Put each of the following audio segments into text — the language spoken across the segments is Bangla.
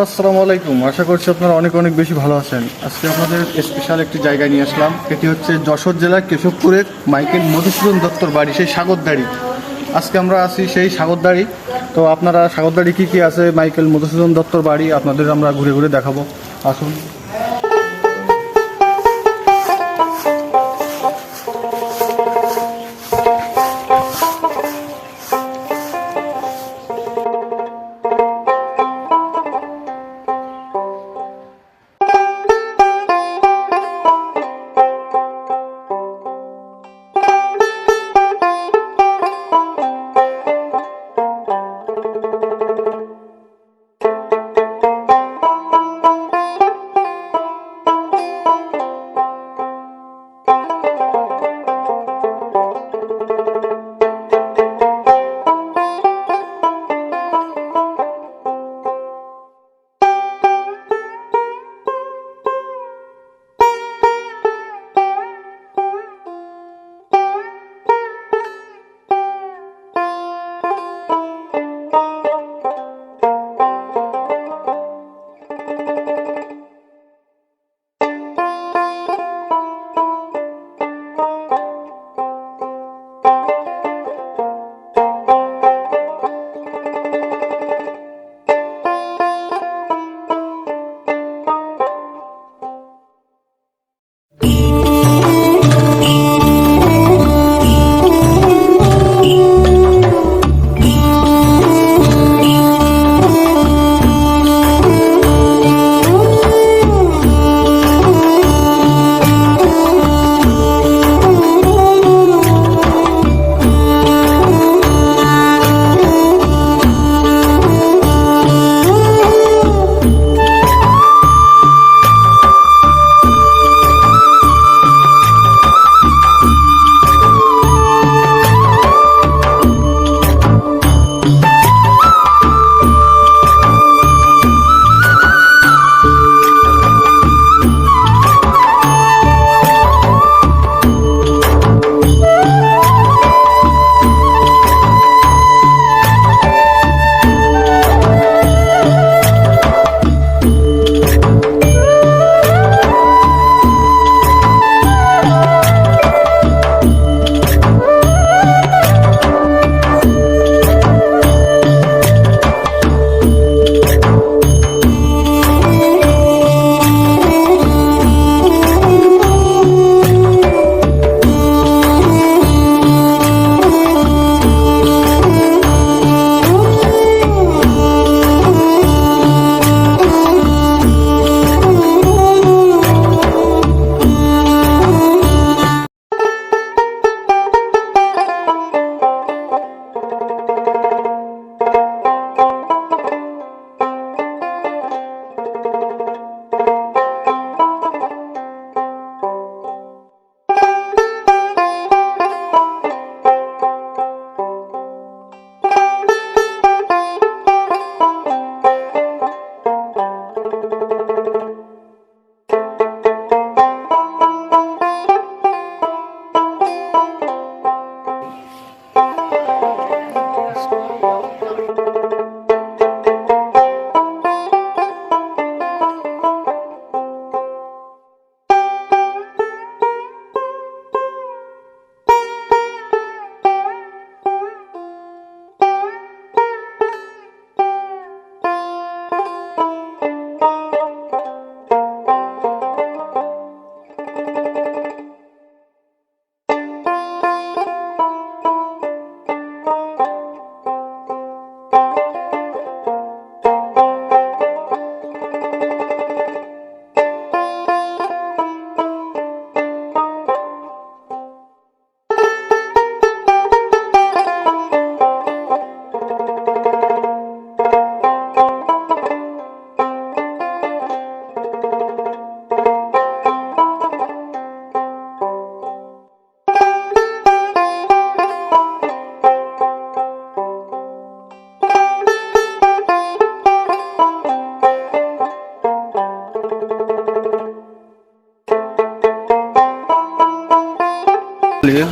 আসসালামু আলাইকুম। আশা করছি আপনারা অনেক অনেক বেশি ভালো আছেন। আজকে আপনাদের স্পেশাল একটি জায়গায় নিয়ে আসলাম। এটি হচ্ছে যশোর জেলার কেশবপুরের মাইকেল মধুসূদন দত্তর বাড়ি, সেই সাগরদাড়ি। আজকে আমরা আছি সেই সাগরদাড়ি। তো আপনারা সাগরদাড়ি কী কী আছে, মাইকেল মধুসূদন দত্তর বাড়ি আপনাদের আমরা ঘুরে ঘুরে দেখাবো। আসুন।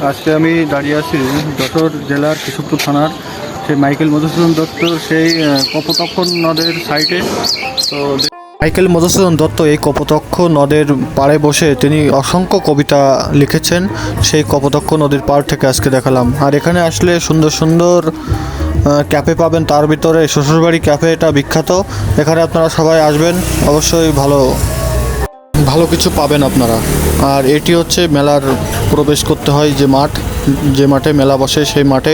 আজকে আমি দাঁড়িয়ে আছি যশোর জেলার কেশবপুর থানার সেই মাইকেল মধুসূদন দত্ত সেই কপোতাক্ষ নদের সাইডে। তো মাইকেল মধুসূদন দত্ত এই কপোতাক্ষ নদের পাড়ে বসে তিনি অসংখ্য কবিতা লিখেছেন। সেই কপোতাক্ষ নদীর পাড় থেকে আজকে দেখালাম। আর এখানে আসলে সুন্দর সুন্দর ক্যাফে পাবেন, তার ভিতরে শ্বশুরবাড়ি ক্যাফে, এটা বিখ্যাত। এখানে আপনারা সবাই আসবেন, অবশ্যই ভালো ভালো কিছু পাবেন আপনারা। আর এটি হচ্ছে মেলার প্রবেশ করতে হয় যে মাঠে মেলা বসে, সেই মাঠে।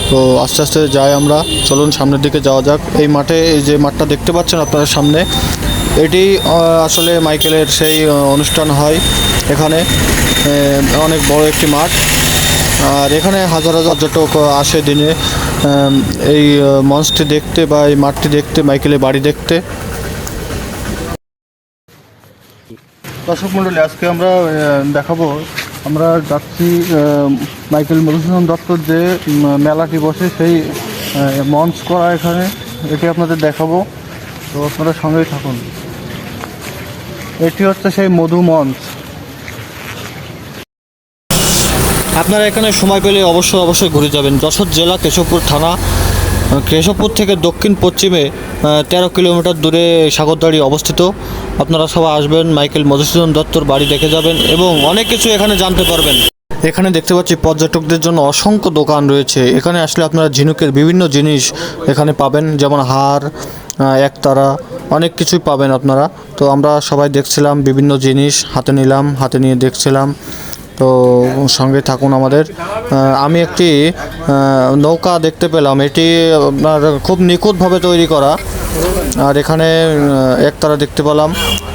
তো আস্তে আস্তে যাই আমরা, চলুন সামনের দিকে যাওয়া যাক। এই মাঠে, এই যে মাঠটা দেখতে পাচ্ছেন আপনারা সামনে, এটি আসলে মাইকেলের সেই অনুষ্ঠান হয় এখানে। অনেক বড় একটি মাঠ। আর এখানে হাজার হাজার পর্যটক আসে দিনে এই মঞ্চটি দেখতে বা এই মাঠটি দেখতে, মাইকেলের বাড়ি দেখতে। দর্শক মণ্ডলী, আজকে আমরা দেখাবো, আমরা যাচ্ছি মাইকেল মধুসূদন দত্তর যে মেলাটি বসে সেই মঞ্চ করা এখানে, এটি আপনাদের দেখাবো। তো আপনারা সঙ্গেই থাকুন। এটি হচ্ছে সেই মধু মঞ্চ। আপনারা এখানে সময় পেলে অবশ্যই ঘুরে যাবেন। যশোর জেলা কেশবপুর থানা, কেশবপুর থেকে দক্ষিণ পশ্চিমে 13 কিলোমিটার দূরে সাগরদাড়ি অবস্থিত। আপনারা সবাই আসবেন, মাইকেল মধুসূদন দত্তর বাড়ি দেখে যাবেন এবং অনেক কিছু এখানে জানতে পারবেন। এখানে দেখতে পাচ্ছি পর্যটকদের জন্য অসংখ্য দোকান রয়েছে। এখানে আসলে আপনারা ঝিনুকের বিভিন্ন জিনিস এখানে পাবেন, যেমন হার, একতারা, অনেক কিছুই পাবেন আপনারা। তো আমরা সবাই দেখছিলাম, বিভিন্ন জিনিস হাতে নিলাম, হাতে নিয়ে দেখছিলাম। তো সঙ্গে থাকুন আমাদের। আমি একটি নৌকা দেখতে পেলাম, এটি আপনার খুব নিখুঁতভাবে তৈরি করা। আর এখানে একতারা দেখতে পেলাম।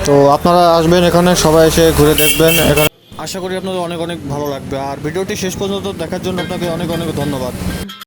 তো আপনারা আসবেন এখানে, সবাই এসে ঘুরে দেখবেন এখানে। আশা করি আপনাদের অনেক ভালো লাগবে। আর ভিডিওটি শেষ পর্যন্ত দেখার জন্য আপনাকে অনেক ধন্যবাদ।